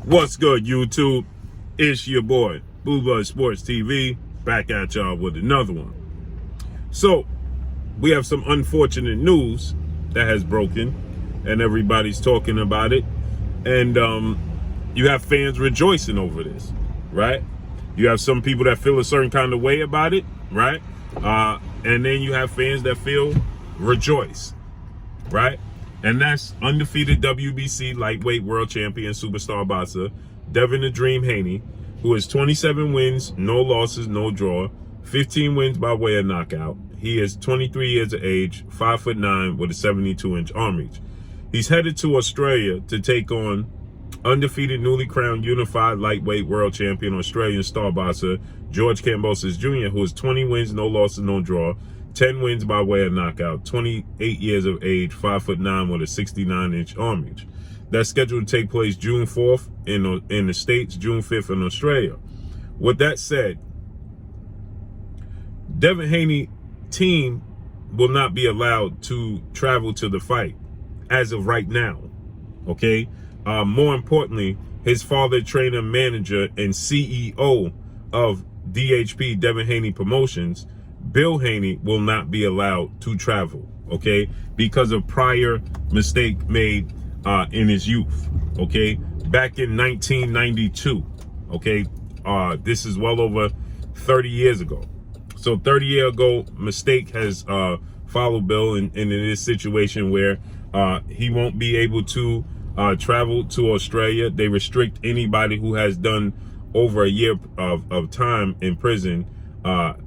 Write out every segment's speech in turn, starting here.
What's good, YouTube? It's your boy, Blue Blood Sports TV, back at y'all with another one. So, we have some unfortunate news that has broken, and everybody's talking about it. And you have fans rejoicing over this, right? You have some people that feel a certain kind of way about it, right? And then you have fans that feel rejoice, right? And that's undefeated WBC lightweight world champion superstar boxer Devin "The Dream" Haney, who has 27 wins, no losses, no draw, 15 wins by way of knockout. He is 23 years of age, 5'9", with a 72-inch arm reach. He's headed to Australia to take on undefeated, newly crowned unified lightweight world champion Australian star boxer George Kambosos Jr., who has 20 wins, no losses, no draw, 10 wins by way of knockout, 28 years of age, 5'9", with a 69-inch arm reach. That's scheduled to take place June 4th in the States, June 5th in Australia. With that said, Devin Haney team will not be allowed to travel to the fight as of right now, okay? More importantly, his father, trainer, manager, and CEO of DHP, Devin Haney Promotions, Bill Haney, will not be allowed to travel, okay, because of prior mistake made in his youth, okay, back in 1992, okay. This is well over 30 years ago. So 30 years ago, mistake has followed Bill in this situation where he won't be able to travel to Australia. They restrict anybody who has done over a year of time in prison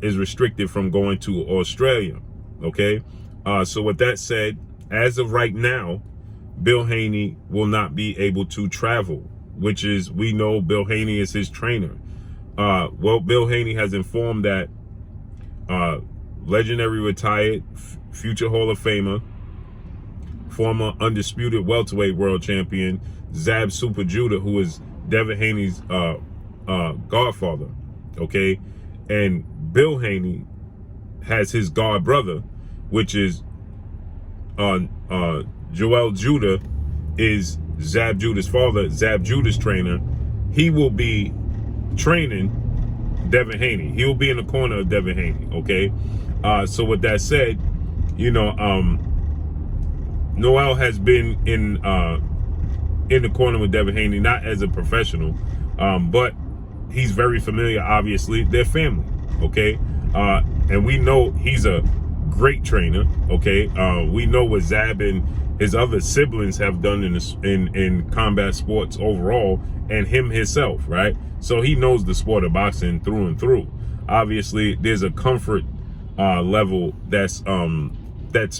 is restricted from going to Australia, okay? So with that said, as of right now, Bill Haney will not be able to travel, which is, we know Bill Haney is his trainer. Well, Bill Haney has informed that legendary retired, future Hall of Famer, former undisputed welterweight world champion, Zab Super Judah, who is Devin Haney's godfather, okay? And Bill Haney has his god brother, which is Joel Judah, is Zab Judah's father, Zab Judah's trainer. He will be training Devin Haney. He will be in the corner of Devin Haney, okay? So with that said, you know, Noel has been in the corner with Devin Haney, not as a professional, but he's very familiar, obviously. They're family, okay? And we know he's a great trainer, okay? We know what Zab and his other siblings have done in combat sports overall, and him himself, right? So he knows the sport of boxing through and through. Obviously, there's a comfort level that's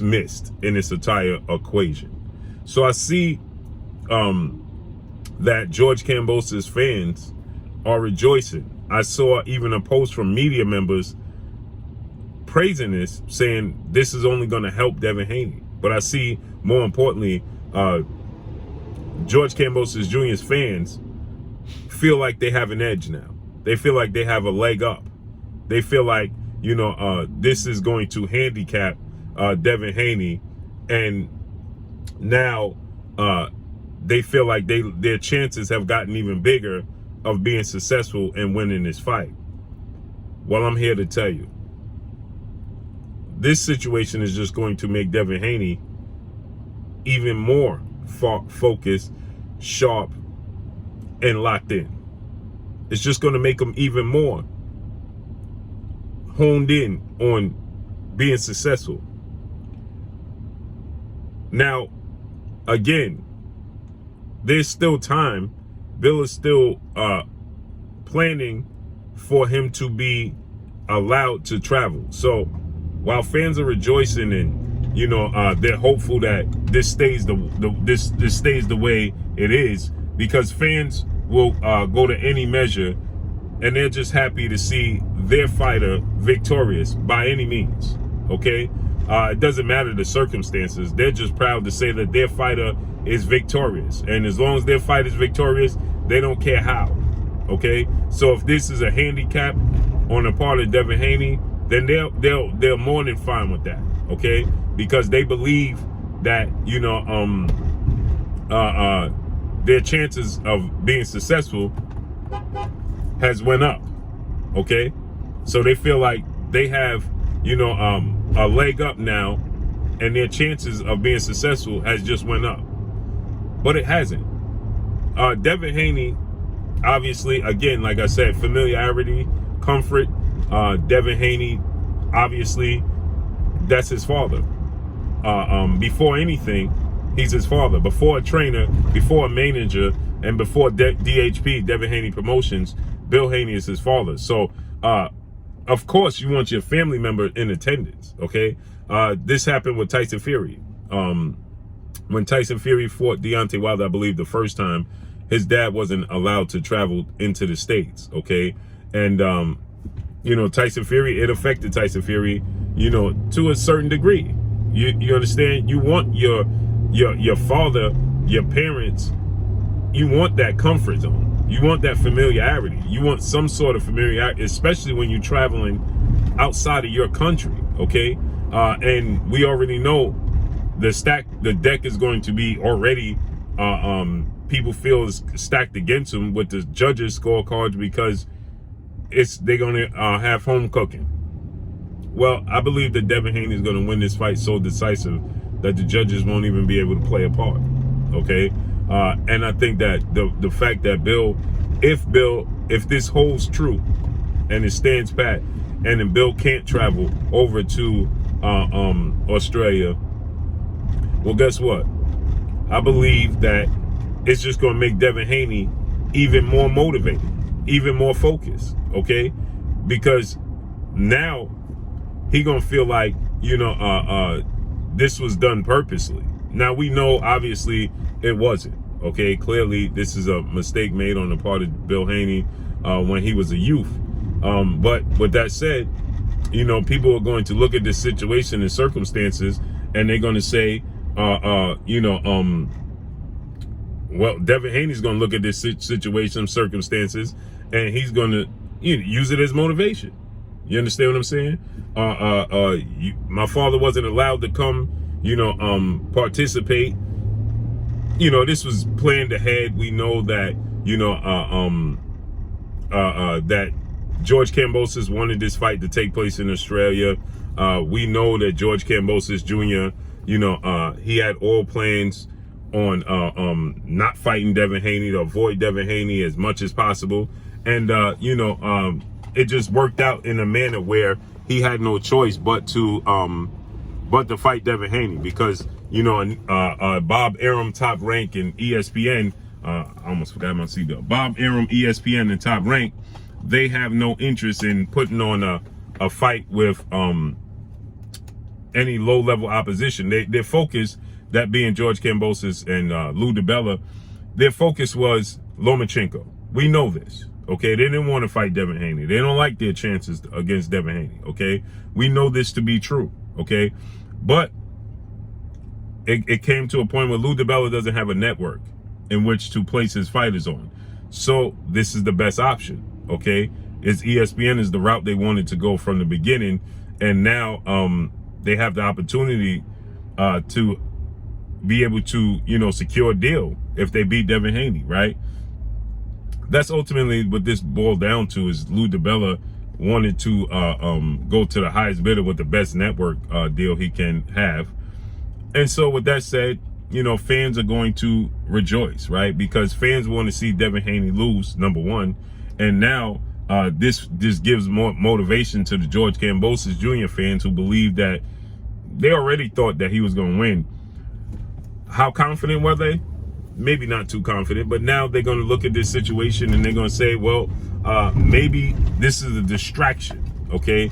missed in this entire equation. So I see that George Kambosos fans are rejoicing. I saw even a post from media members praising this, saying this is only going to help Devin Haney. But I see, more importantly, George Kambosos Jr.'s fans feel like they have an edge now. They feel like they have a leg up. They feel like, you know, this is going to handicap Devin Haney, and now they feel like their chances have gotten even bigger of being successful and winning this fight. Well, I'm here to tell you, this situation is just going to make Devin Haney even more focused, sharp, and locked in. It's just going to make him even more honed in on being successful. Now, again, there's still time. Bill is still planning for him to be allowed to travel. So while fans are rejoicing and, you know, they're hopeful that this stays this stays the way it is, because fans will go to any measure, and they're just happy to see their fighter victorious by any means, okay? It doesn't matter the circumstances. They're just proud to say that their fighter is victorious. And as long as their fight is victorious, they don't care how, okay? So if this is a handicap on the part of Devin Haney, then they're more than fine with that, okay? Because they believe that, you know, their chances of being successful has went up. Okay, so they feel like they have, you know, a leg up now, and their chances of being successful has just went up, but it hasn't. Devin Haney, obviously, again, like I said, familiarity, comfort. Devin Haney, obviously, that's his father. Before anything, he's his father. Before a trainer, before a manager, and before DHP, Devin Haney Promotions, Bill Haney is his father. So, of course, you want your family member in attendance, okay? This happened with Tyson Fury. When Tyson Fury fought Deontay Wilder, I believe the first time, his dad wasn't allowed to travel into the States, okay? And, you know, Tyson Fury, it affected Tyson Fury, you know, to a certain degree. You understand? You want your father, your parents, you want that comfort zone. You want that familiarity. You want some sort of familiarity, especially when you're traveling outside of your country, okay? And we already know the deck is going to be already, people feel is stacked against them with the judges' scorecards because they're going to have home cooking. Well, I believe that Devin Haney is going to win this fight so decisive that the judges won't even be able to play a part, okay? And I think that the fact that if this holds true and it stands pat, and then Bill can't travel over to Australia, well, guess what? I believe that it's just going to make Devin Haney even more motivated, even more focused, okay? Because now he going to feel like, you know, this was done purposely. Now, we know, obviously, it wasn't, okay? Clearly, this is a mistake made on the part of Bill Haney when he was a youth. But with that said, you know, people are going to look at this situation and circumstances, and they're going to say, you know, well, Devin Haney's going to look at this situation, circumstances, and he's going to use it as motivation. You understand what I'm saying? My father wasn't allowed to come, you know, participate. You know, this was planned ahead. We know that, you know, that George Kambosos wanted this fight to take place in Australia. We know that George Kambosos Jr., you know, he had all plans on not fighting Devin Haney, to avoid Devin Haney as much as possible. And, you know, it just worked out in a manner where he had no choice but to fight Devin Haney, because, you know, Bob Arum, Top Rank, and ESPN, I almost forgot my seatbelt. Bob Arum, ESPN, and Top Rank, they have no interest in putting on a fight with any low-level opposition. Their focus, that being George Kambosos and Lou DiBella, their focus was Lomachenko. We know this, okay? They didn't want to fight Devin Haney. They don't like their chances against Devin Haney, okay? We know this to be true, okay? But it came to a point where Lou DiBella doesn't have a network in which to place his fighters on. So this is the best option, okay? ESPN is the route they wanted to go from the beginning, and now they have the opportunity to be able to, you know, secure a deal if they beat Devin Haney, right? That's ultimately what this boiled down to, is Lou DiBella wanted to go to the highest bidder with the best network deal he can have. And so with that said, you know, fans are going to rejoice, right? Because fans want to see Devin Haney lose, number one. And now this gives more motivation to the George Kambosos Jr. fans who believe that they already thought that he was going to win. How confident were they? Maybe not too confident, but now they're going to look at this situation and they're going to say, well, maybe this is a distraction, okay?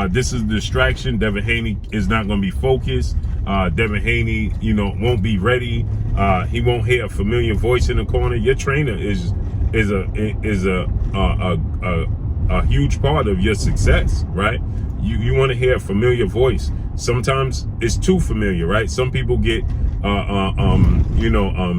This is a distraction. Devin Haney is not going to be focused. Devin Haney, you know, won't be ready. He won't hear a familiar voice in the corner. Your trainer is a huge part of your success, right? You want to hear a familiar voice. Sometimes it's too familiar, right? Some people get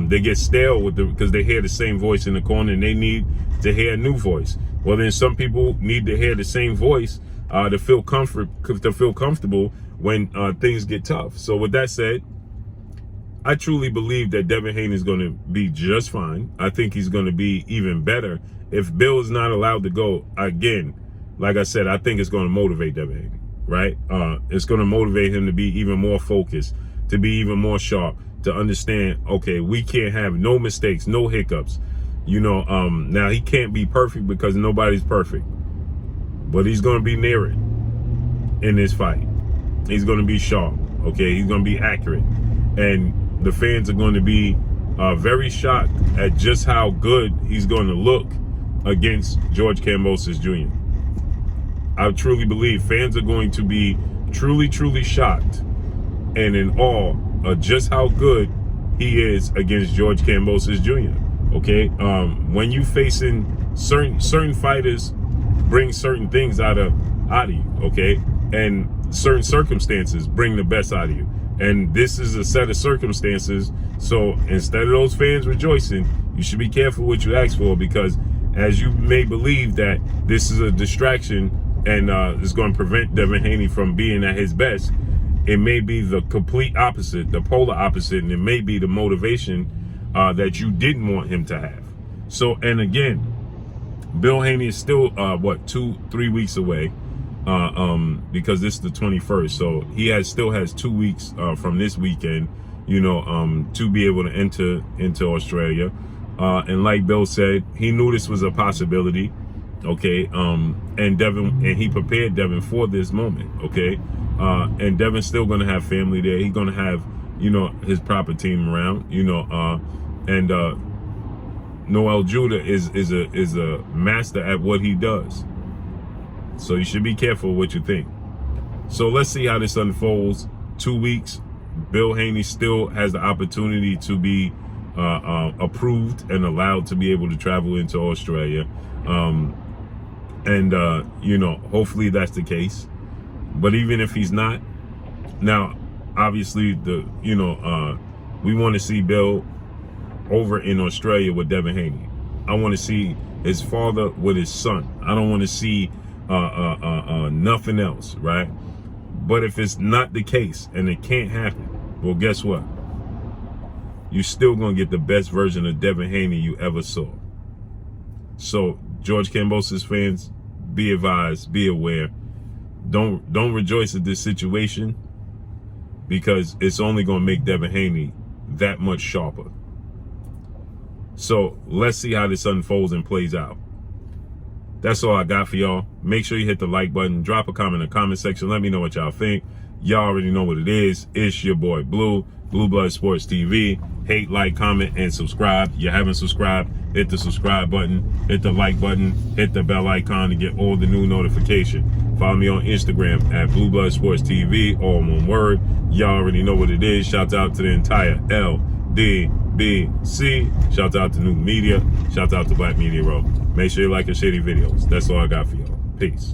they get stale because they hear the same voice in the corner and they need to hear a new voice. Well, then some people need to hear the same voice to feel comfortable when things get tough. So with that said, I truly believe that Devin Haney is going to be just fine. I think he's going to be even better. If Bill is not allowed to go, again, like I said, I think it's going to motivate Devin Haney, right? It's going to motivate him to be even more focused, to be even more sharp, to understand, okay, we can't have no mistakes, no hiccups. You know, now he can't be perfect because nobody's perfect, but he's going to be near it in this fight. He's going to be sharp, okay? He's going to be accurate. And the fans are going to be very shocked at just how good he's going to look against George Kambosos Jr. I truly believe fans are going to be truly, truly shocked and in awe of just how good he is against George Kambosos Jr. Okay, when you facing certain fighters, bring certain things out of you. Okay, and certain circumstances bring the best out of you. And this is a set of circumstances. So instead of those fans rejoicing, you should be careful what you ask for, because as you may believe that this is a distraction and it's going to prevent Devin Haney from being at his best, it may be the complete opposite, the polar opposite, and it may be the motivation that you didn't want him to have. So, and again, Bill Haney is still, 2-3 weeks away. Because this is the 21st, so he still has 2 weeks from this weekend, you know, to be able to enter into Australia. And like Bill said, he knew this was a possibility, okay. And he prepared Devin for this moment, okay. And Devin's still going to have family there. He's going to have, you know, his proper team around, you know. And Noel Judah is a master at what he does. So you should be careful what you think. So let's see how this unfolds. 2 weeks, Bill Haney still has the opportunity to be approved and allowed to be able to travel into Australia. You know, hopefully that's the case. But even if he's not, now, obviously, we want to see Bill over in Australia with Devin Haney. I want to see his father with his son. I don't want to see nothing else, right? But if it's not the case and it can't happen, well, guess what? You're still gonna get the best version of Devin Haney you ever saw. So, George Kambosos fans, be advised, be aware. Don't rejoice at this situation, because it's only gonna make Devin Haney that much sharper. So let's see how this unfolds and plays out. That's all I got for y'all. Make sure you hit the like button. Drop a comment in the comment section. Let me know what y'all think. Y'all already know what it is. It's your boy Blue, Blue Blood Sports TV. Hate, like, comment, and subscribe. You haven't subscribed, hit the subscribe button, hit the like button, hit the bell icon to get all the new notifications. Follow me on Instagram at Blue Blood Sports TV, all one word. Y'all already know what it is. Shout out to the entire LDBC. Shout out to New Media. Shout out to Black Media Row. Make sure you like and share these videos. That's all I got for y'all. Peace.